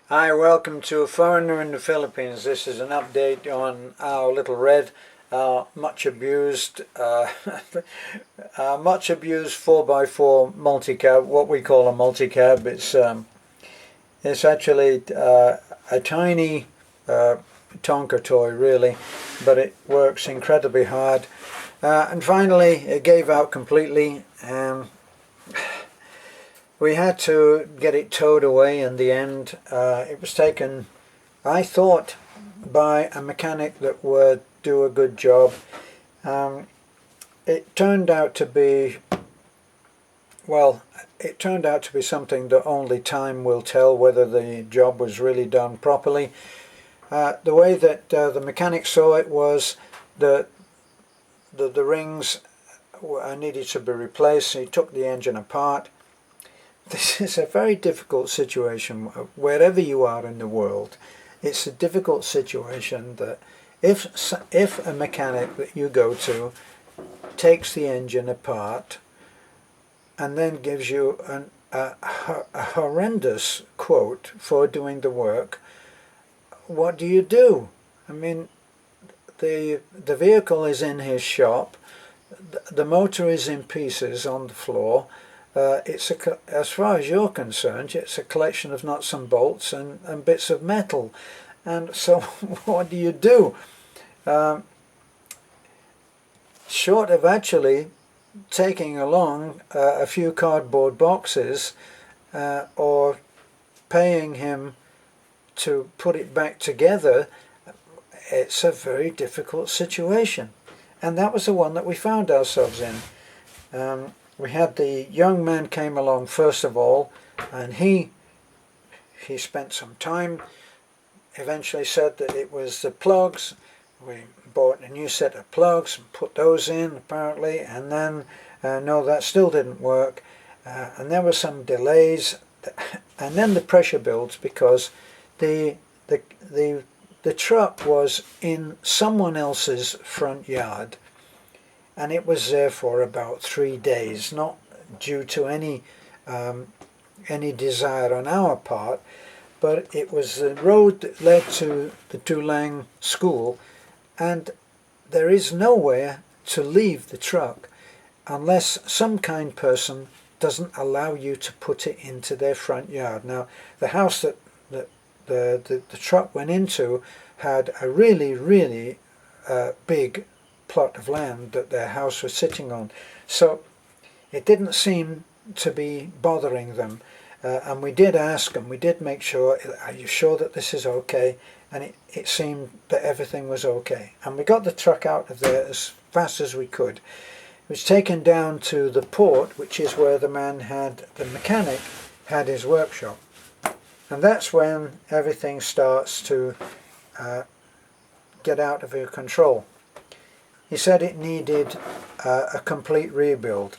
Hi, welcome to A Foreigner in the Philippines. This is an update on our little red, much abused, much abused 4x4 multi-cab, what we call a multi-cab. It's actually a tiny Tonka toy, really, but it works incredibly hard. And finally, it gave out completely. We had to get it towed away in the end. It was taken, I thought, by a mechanic that would do a good job. It turned out to be, well, it turned out to be something that only time will tell whether the job was really done properly. The way that the mechanic saw it was that the rings needed to be replaced. He took the engine apart. This is a very difficult situation wherever you are in the world. It's a difficult situation that if a mechanic that you go to takes the engine apart and then gives you a horrendous quote for doing the work, what do you do? I mean, the vehicle is in his shop, the motor is in pieces on the floor. As far as you're concerned, it's a collection of nuts and bolts and bits of metal. And so what do you do? Short of actually taking along a few cardboard boxes or paying him to put it back together, it's a very difficult situation. And that was the one that we found ourselves in. We had the young man came along first of all, and he spent some time, eventually said that it was the plugs. We bought a new set of plugs and put those in apparently, and then no, that still didn't work, and there were some delays, and then the pressure builds because the truck was in someone else's front yard. And it was there for about 3 days, not due to any desire on our part, but it was the road that led to the Tulang school, and there is nowhere to leave the truck unless some kind person doesn't allow you to put it into their front yard. Now, the house that the truck went into had a really big plot of land that their house was sitting on, so it didn't seem to be bothering them, and we did ask them, we did make sure, are you sure that this is okay? And it seemed that everything was okay, and we got the truck out of there as fast as we could. It was taken down to the port, which is where the mechanic had his workshop, and that's when everything starts to get out of your control. He said it needed a complete rebuild.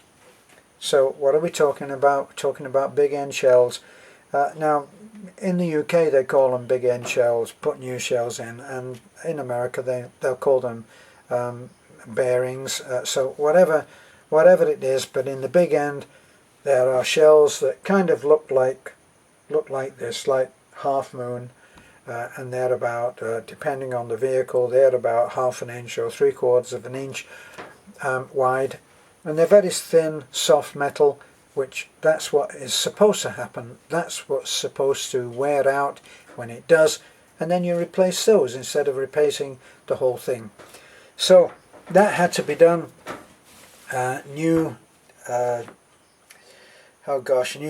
So what are we talking about? We're talking about big end shells. Now, in the UK they call them big end shells, put new shells in, and in America they'll call them bearings. So whatever it is, but in the big end there are shells that kind of look like this, like half moon. And they're about, depending on the vehicle, they're about 1/2 inch or 3/4 of an inch wide, and they're very thin, soft metal, which that's what is supposed to happen. That's what's supposed to wear out when it does, and then you replace those instead of replacing the whole thing. So that had to be done. New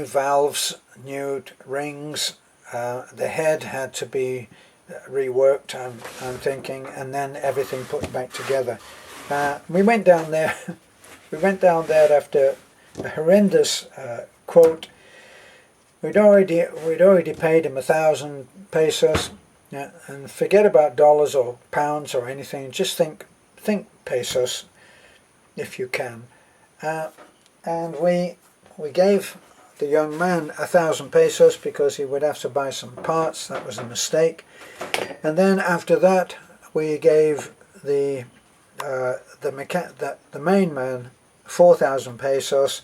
valves, new rings. The head had to be reworked, I'm thinking, and then everything put back together. We went down there. We went down there after a horrendous quote. We'd already paid him 1,000 pesos, and forget about dollars or pounds or anything. Just think pesos, if you can. And we gave the young man 1,000 pesos because he would have to buy some parts. That was a mistake. And then after that we gave the main man 4,000 pesos.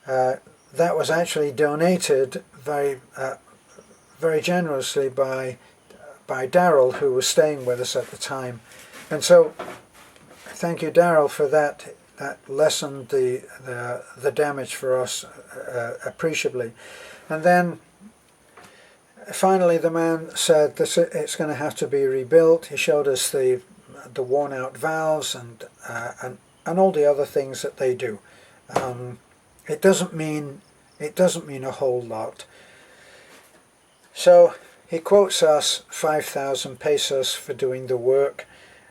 That was actually donated very very generously by Daryl, who was staying with us at the time. And so thank you, Daryl, for that. That lessened the damage for us appreciably. And then finally the man said this, it's going to have to be rebuilt. He showed us the worn out valves and all the other things that they do. It doesn't mean a whole lot. So he quotes us 5,000 pesos for doing the work,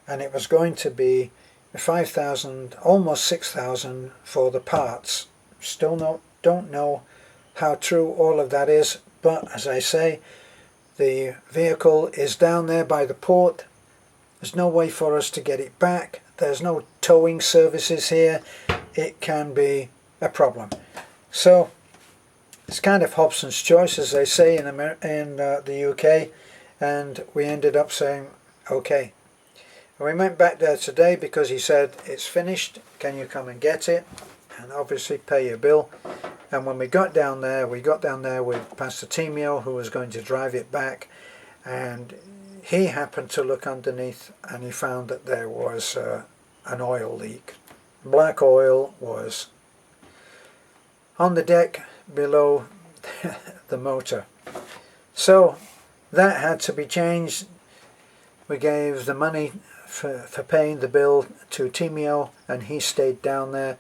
and it was going to be 5,000, almost 6,000 for the parts. Still don't know how true all of that is, but as I say, the vehicle is down there by the port. There's no way for us to get it back. There's no towing services here. It can be a problem. So it's kind of Hobson's choice, as they say in the UK, and we ended up saying okay. And we went back there today because he said it's finished, can you come and get it, and obviously pay your bill. And when we got down there with Pastor Timio, who was going to drive it back, and he happened to look underneath and he found that there was an oil leak. Black oil was on the deck below the motor. So that had to be changed. We gave the money for paying the bill to Timio, and he stayed down there,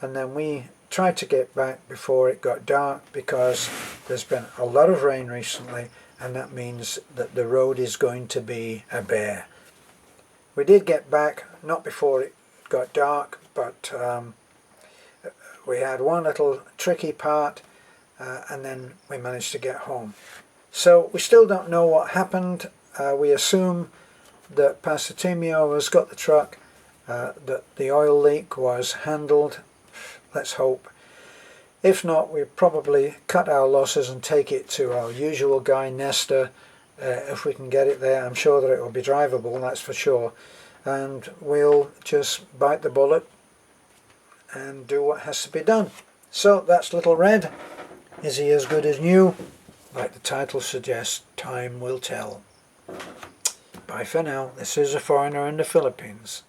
and then we tried to get back before it got dark because there's been a lot of rain recently, and that means that the road is going to be a bear. We did get back, not before it got dark, but we had one little tricky part, and then we managed to get home. So we still don't know what happened. We assume that Pastor Timio has got the truck, that the oil leak was handled. Let's hope. If not, we'll probably cut our losses and take it to our usual guy, Nestor, if we can get it there. I'm sure that it will be drivable, that's for sure. And we'll just bite the bullet and do what has to be done. So that's Little Red. Is he as good as new? Like the title suggests, time will tell. Bye for now. This is A Foreigner in the Philippines.